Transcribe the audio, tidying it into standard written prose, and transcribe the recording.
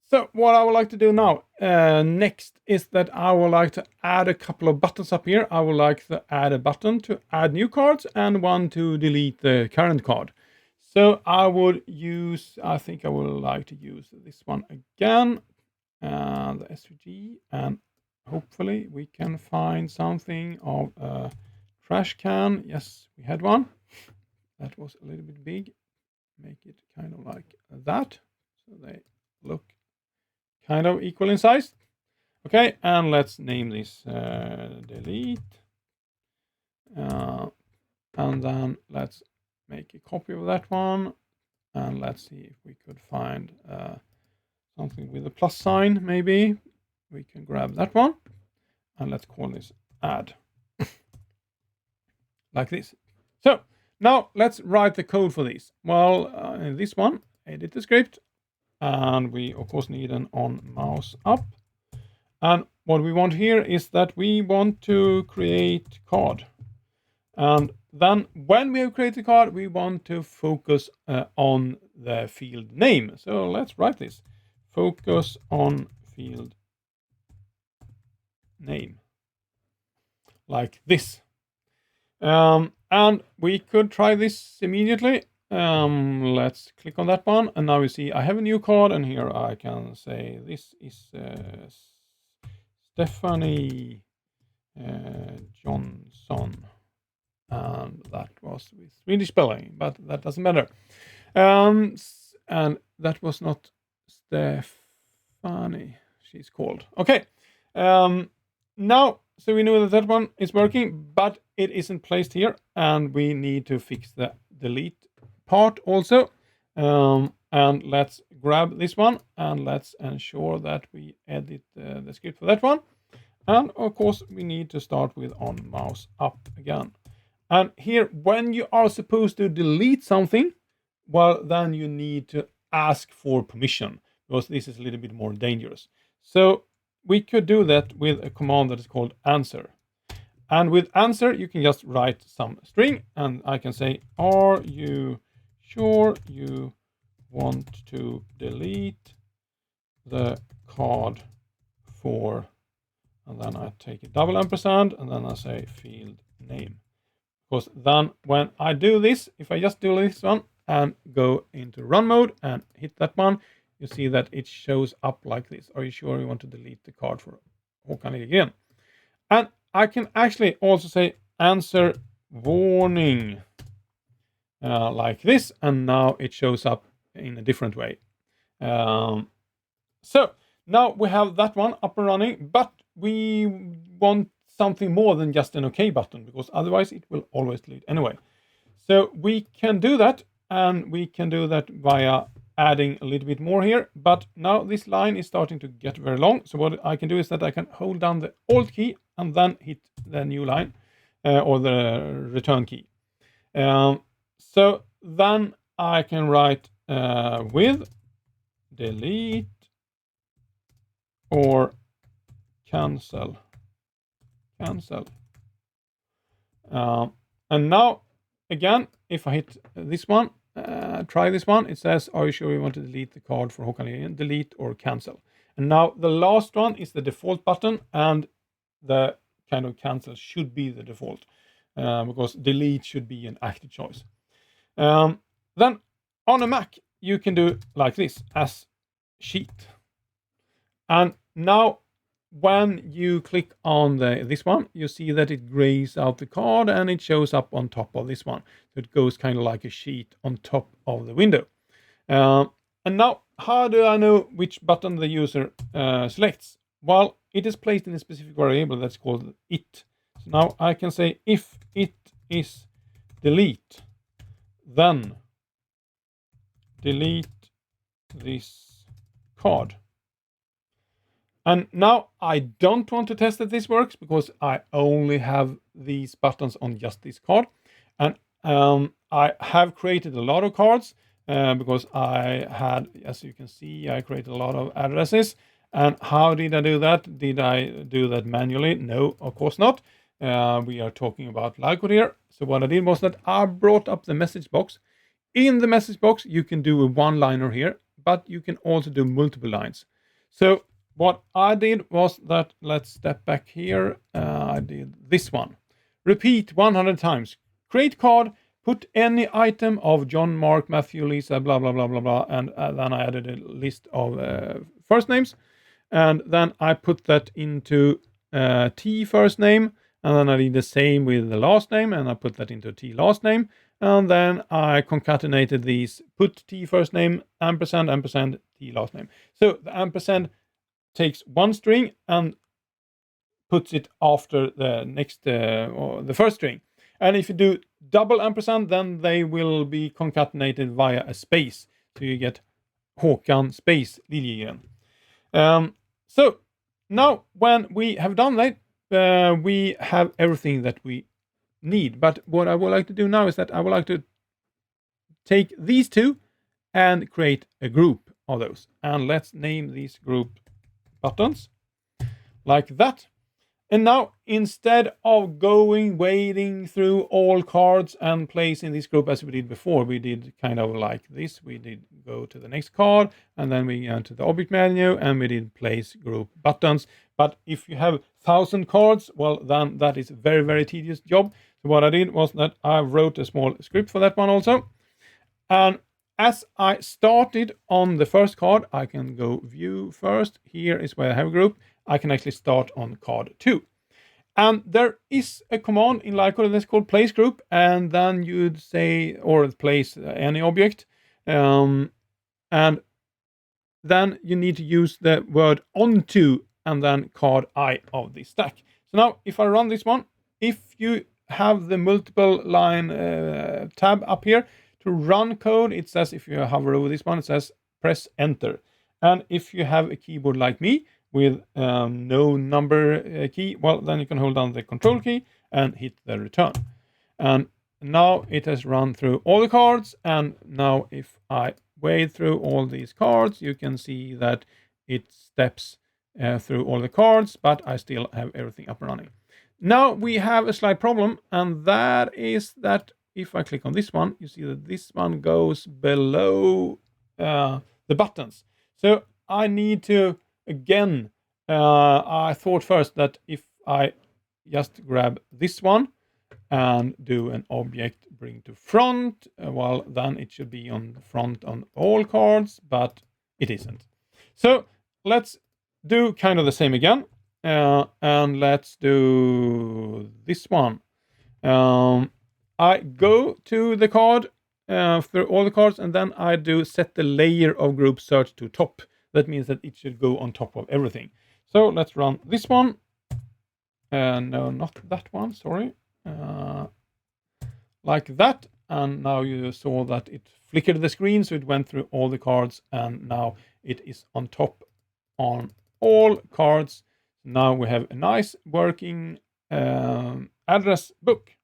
So what I would like to do now next is that I would like to add a couple of buttons up here. I would like to add a button to add new cards and one to delete the current card. So I think I would like to use this one again, the SVG, and hopefully we can find something of a trash can. Yes, we had one. That was a little bit big. Make it kind of like that, so they look kind of equal in size. Okay, and let's name this delete. And then let's make a copy of that one. And let's see if we could find something with a plus sign, maybe. We can grab that one. And let's call this add. Like this. So now let's write the code for this. Well, in this one, edit the script. And we, of course, need an on mouse up. And what we want here is that we want to create card. And then when we have created card, we want to focus on the field name. So let's write this. Focus on field name. Like this. And we could try this immediately. Let's click on that one. And now we see I have a new card. And here I can say this is Stephanie Johnson. And that was with Swedish spelling, but that doesn't matter. And that was not Stephanie, she's called. Okay. Now, so we know that that one is working, but it isn't placed here, and we need to fix the delete part also. And let's grab this one, and let's ensure that we edit the script for that one. And of course, we need to start with on mouse up again. And here, when you are supposed to delete something, well, then you need to ask for permission, because this is a little bit more dangerous. So we could do that with a command that is called answer. And with answer, you can just write some string, and I can say, are you sure you want to delete the card for, and then I take a double ampersand, and then I say field name. Because then when I do this, if I just do this one and go into run mode and hit that one, you see that it shows up like this. Are you sure you want to delete the card for Håkan again? And I can actually also say answer warning like this, and now it shows up in a different way. So now we have that one up and running, but we want something more than just an OK button, because otherwise it will always delete anyway. So we can do that, and we can do that via adding a little bit more here. But now this line is starting to get very long. So what I can do is that I can hold down the Alt key and then hit the new line or the return key. So then I can write with delete or cancel. And now, again, if I hit this one, try this one, it says, are you sure you want to delete the card for Håkan? Delete or cancel. And now the last one is the default button, and the kind of cancel should be the default, because delete should be an active choice. Then on a Mac, you can do like this, as sheet. And now when you click on this one, you see that it grays out the card and it shows up on top of this one. So it goes kind of like a sheet on top of the window. And now, how do I know which button the user selects? Well, it is placed in a specific variable that's called it. So now I can say if it is delete, then delete this card. And now I don't want to test that this works, because I only have these buttons on just this card. And I have created a lot of cards because I had, as you can see, I created a lot of addresses. And how did I do that? Did I do that manually? No, of course not. We are talking about LiveCode here. So what I did was that I brought up the message box. In the message box, you can do a one-liner here, but you can also do multiple lines. So what I did was that, let's step back here. I did this one. Repeat 100 times. Create card. Put any item of John, Mark, Matthew, Lisa, blah, blah, blah, blah, blah. And then I added a list of first names. And then I put that into T first name. And then I did the same with the last name. And I put that into T last name. And then I concatenated these, put T first name, ampersand, ampersand, T last name. So the ampersand takes one string and puts it after the next, or the first string. And if you do double ampersand, then they will be concatenated via a space. So you get Håkan space Liljegren. So now when we have done that, we have everything that we need. But what I would like to do now is that I would like to take these two and create a group of those. And let's name these group buttons like that. And now, instead of wading through all cards and placing this group as we did before, we did kind of like this. We did go to the next card, and then we went to the object menu, and we did place group buttons. But if you have 1,000 cards, well, then that is a very, very tedious job. So what I did was that I wrote a small script for that one also. And as I started on the first card, I can go view first. Here is where I have a group. I can actually start on card 2. And there is a command in LiveCode that's called place group, and then you'd say, or place any object, and then you need to use the word onto and then card I of the stack. So now if I run this one, if you have the multiple line tab up here to run code, it says, if you hover over this one, it says press enter. And if you have a keyboard like me with no number key, well, then you can hold down the control key and hit the return. And now it has run through all the cards. And now if I wade through all these cards, you can see that it steps through all the cards, but I still have everything up and running. Now we have a slight problem, and that is that if I click on this one, you see that this one goes below the buttons. So I need to, again, I thought first that if I just grab this one and do an object bring to front, well, then it should be on front on all cards, but it isn't. So let's do kind of the same again. And let's do this one. I go to the card through all the cards, and then I do set the layer of group search to top. That means that it should go on top of everything. So let's run this one. No, not that one, sorry. Like that. And now you saw that it flickered the screen, so it went through all the cards, and now it is on top on all cards. Now we have a nice working address book.